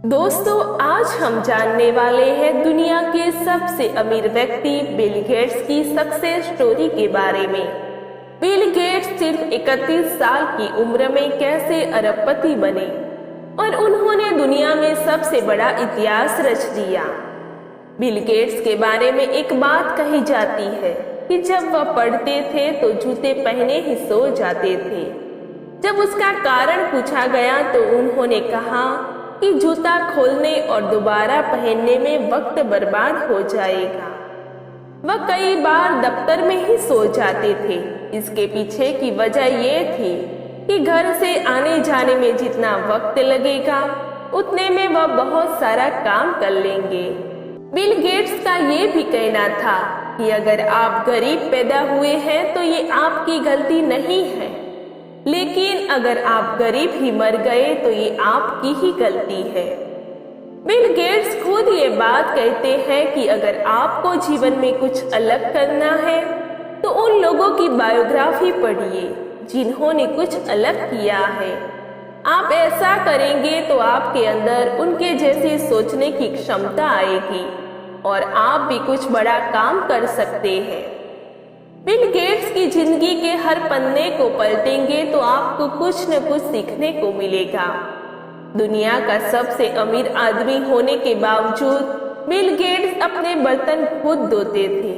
दोस्तों, आज हम जानने वाले हैं दुनिया के सबसे अमीर व्यक्ति बिल गेट्स की सक्सेस स्टोरी के बारे में। बिल गेट्स सिर्फ 31 साल की उम्र में कैसे अरबपति बने और उन्होंने दुनिया में सबसे बड़ा इतिहास रच दिया। बिल गेट्स के बारे में एक बात कही जाती है कि जब वह पढ़ते थे तो जूते पहने ही सो जाते थे। जब उसका कारण पूछा गया तो उन्होंने कहा कि जूता खोलने और दोबारा पहनने में वक्त बर्बाद हो जाएगा। वह कई बार दफ्तर में ही सो जाते थे। इसके पीछे की वजह ये थी कि घर से आने जाने में जितना वक्त लगेगा उतने में वह बहुत सारा काम कर लेंगे। बिल गेट्स का ये भी कहना था कि अगर आप गरीब पैदा हुए हैं तो ये आपकी गलती नहीं है, लेकिन अगर आप गरीब ही मर गए तो ये आपकी ही गलती है। बिल गेट्स खुद ये बात कहते हैं कि अगर आपको जीवन में कुछ अलग करना है तो उन लोगों की बायोग्राफी पढ़िए जिन्होंने कुछ अलग किया है। आप ऐसा करेंगे तो आपके अंदर उनके जैसे सोचने की क्षमता आएगी और आप भी कुछ बड़ा काम कर सकते हैं। बिल गेट्स की जिंदगी के हर पन्ने को पलटेंगे तो आपको कुछ न कुछ सीखने को मिलेगा। दुनिया का सबसे अमीर आदमी होने के बावजूद बिल गेट्स अपने बर्तन खुद धोते थे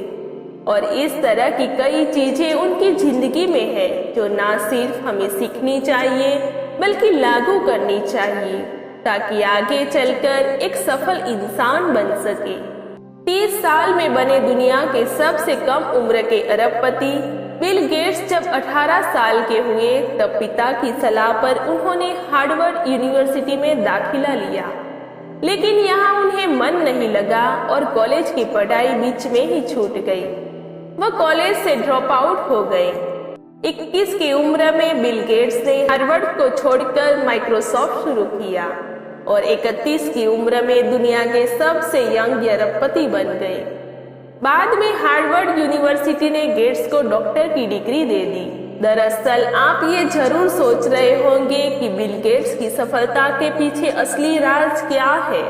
और इस तरह की कई चीजें उनकी जिंदगी में है जो ना सिर्फ हमें सीखनी चाहिए बल्कि लागू करनी चाहिए ताकि आगे चलकर एक सफल इंसान बन सके। 30 साल में बने दुनिया के सबसे कम उम्र के अरबपति बिल गेट्स जब 18 साल के हुए तब पिता की सलाह पर उन्होंने हार्वर्ड यूनिवर्सिटी में दाखिला लिया, लेकिन यहाँ उन्हें मन नहीं लगा और कॉलेज की पढ़ाई बीच में ही छूट गई। वह कॉलेज से ड्रॉप आउट हो गए। 21 की उम्र में बिल गेट्स ने हार्वर्ड को छोड़कर माइक्रोसॉफ्ट शुरू किया और 31 की उम्र में दुनिया के सबसे यंग अरबपति बन गए। बाद में हार्वर्ड यूनिवर्सिटी ने गेट्स को डॉक्टर की डिग्री दे दी। दरअसल आप ये जरूर सोच रहे होंगे कि बिल गेट्स की सफलता के पीछे असली राज क्या है।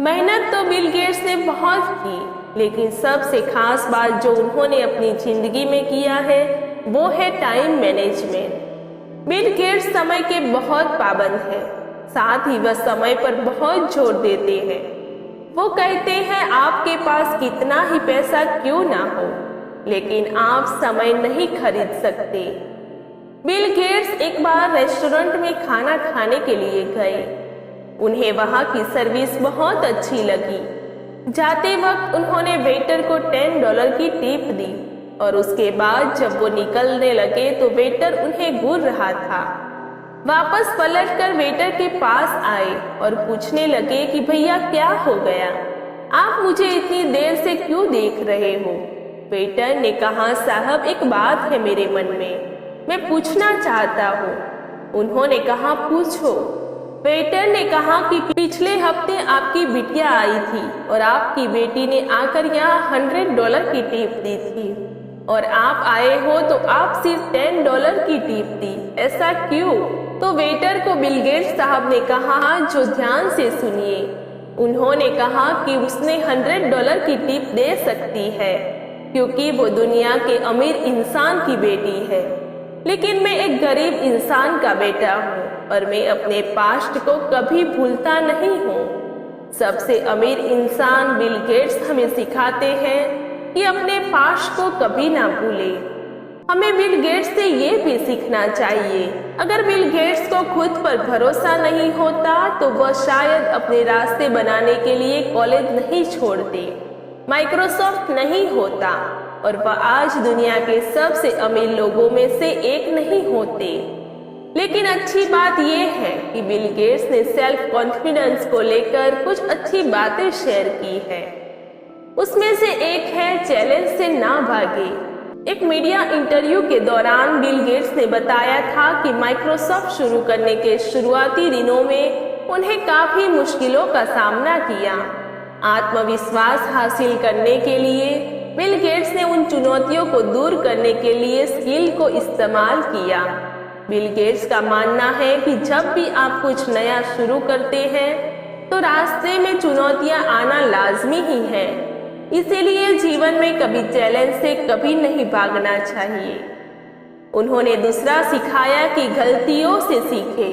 मेहनत तो बिल गेट्स ने बहुत की, लेकिन सबसे खास बात जो उन्होंने अपनी जिंदगी में किया है वो है टाइम मैनेजमेंट। बिल गेट्स समय के बहुत पाबंद हैं, साथ ही वह समय पर बहुत जोर देते हैं। वो कहते हैं आपके पास कितना ही पैसा क्यों ना हो, लेकिन आप समय नहीं खरीद सकते। बिल गेट्स एक बार रेस्टोरेंट में खाना खाने के लिए गए। उन्हें वहां की सर्विस बहुत अच्छी लगी। जाते वक्त उन्होंने वेटर को $10 की टिप दी और उसके बाद जब वो निकलने लगे तो वेटर उन्हें घूर रहा था। वापस पलटकर वेटर के पास आए और पूछने लगे कि भैया क्या हो गया, आप मुझे इतनी देर से क्यों देख रहे हो। वेटर ने कहा साहब एक बात है मेरे मन में, मैं पूछना चाहता हूँ। उन्होंने कहा पूछो। वेटर ने कहा कि पिछले हफ्ते आपकी बिटिया आई थी और आपकी बेटी ने आकर यहाँ $100 की टिप दी थी और आप आए हो तो आप सिर्फ $10 की टिप दी, ऐसा क्यों। तो वेटर को बिल गेट्स साहब ने कहा जो ध्यान से सुनिए। उन्होंने कहा कि उसने $100 की टिप दे सकती है क्योंकि वो दुनिया के अमीर इंसान की बेटी है, लेकिन मैं एक गरीब इंसान का बेटा हूँ और मैं अपने पास्ट को कभी भूलता नहीं हूँ। सबसे अमीर इंसान बिल गेट्स हमें सिखाते हैं कि अपने पास्ट को कभी ना भूलें। हमें बिल गेट्स से ये भी सीखना चाहिए। अगर बिल गेट्स को खुद पर भरोसा नहीं होता तो वह शायद अपने रास्ते बनाने के लिए कॉलेज नहीं छोड़ते, माइक्रोसॉफ्ट नहीं होता और वह आज दुनिया के सबसे अमीर लोगों में से एक नहीं होते। लेकिन अच्छी बात यह है कि बिल गेट्स ने सेल्फ कॉन्फिडेंस को लेकर कुछ अच्छी बातें शेयर की है। उसमें से एक है चैलेंज से ना भागे। एक मीडिया इंटरव्यू के दौरान बिल गेट्स ने बताया था कि माइक्रोसॉफ्ट शुरू करने के शुरुआती दिनों में उन्हें काफी मुश्किलों का सामना किया। आत्मविश्वास हासिल करने के लिए बिल गेट्स ने उन चुनौतियों को दूर करने के लिए स्किल को इस्तेमाल किया। बिल गेट्स का मानना है कि जब भी आप कुछ नया शुरू करते हैं रास्ते में चुनौतियां आना लाजमी ही है। इसीलिए जीवन में कभी चैलेंज से कभी नहीं भागना चाहिए। उन्होंने दूसरा सिखाया कि गलतियों से सीखे।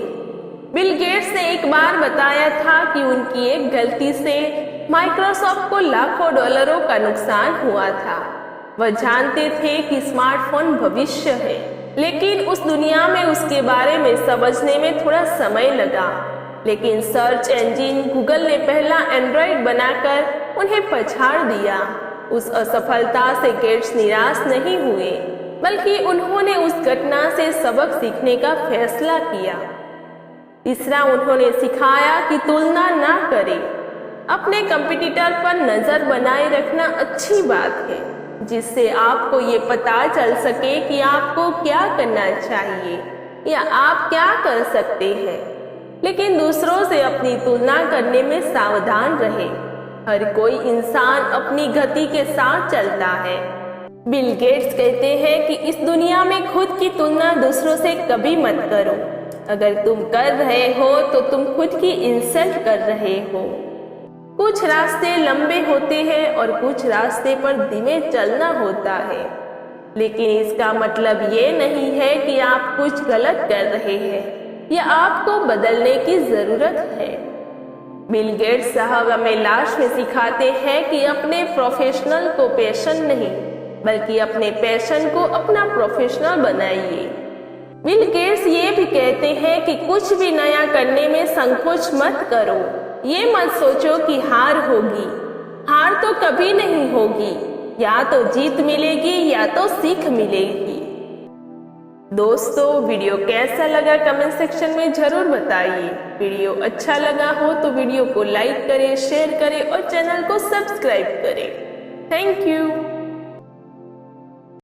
बिल गेट्स ने एक बार बताया था कि उनकी एक गलती से माइक्रोसॉफ्ट को लाखों डॉलरों का नुकसान हुआ था। वह जानते थे कि स्मार्टफोन भविष्य है, लेकिन उस दुनिया में उसके बारे में समझने में थोड़ा समय लगा। लेकिन सर्च इंजन गूगल ने पहला एंड्रॉइड बनाकर उन्हें पछाड़ दिया। उस असफलता से गेट्स निराश नहीं हुए, बल्कि उन्होंने उस घटना से सबक सीखने का फैसला किया। तीसरा, उन्होंने सिखाया कि तुलना ना करें। अपने कंपटीटर पर नजर बनाए रखना अच्छी बात है, जिससे आपको ये पता चल सके कि आपको क्या करना चाहिए या आप क्या कर सकते हैं। लेकिन दूसरों से अपनी तुलना करने में सावधान रहे। हर कोई इंसान अपनी गति के साथ चलता है। बिल गेट्स कहते हैं कि इस दुनिया में खुद की तुलना दूसरों से कभी मत करो। अगर तुम कर रहे हो तो तुम खुद की इंसल्ट कर रहे हो। कुछ रास्ते लंबे होते हैं और कुछ रास्ते पर धीमे चलना होता है, लेकिन इसका मतलब ये नहीं है कि आप कुछ गलत कर रहे हैं या आपको बदलने की जरूरत है। बिल गेट्स साहब हमें लास्ट में सिखाते हैं कि अपने प्रोफेशनल को पैशन नहीं, बल्कि अपने पैशन को अपना प्रोफेशनल बनाइए। बिल गेट्स ये भी कहते हैं कि कुछ भी नया करने में संकोच मत करो। ये मत सोचो कि हार होगी। हार तो कभी नहीं होगी, या तो जीत मिलेगी या तो सीख मिलेगी। दोस्तों, वीडियो कैसा लगा कमेंट सेक्शन में जरूर बताइए। वीडियो अच्छा लगा हो तो वीडियो को लाइक करें, शेयर करें और चैनल को सब्सक्राइब करें। Thank you.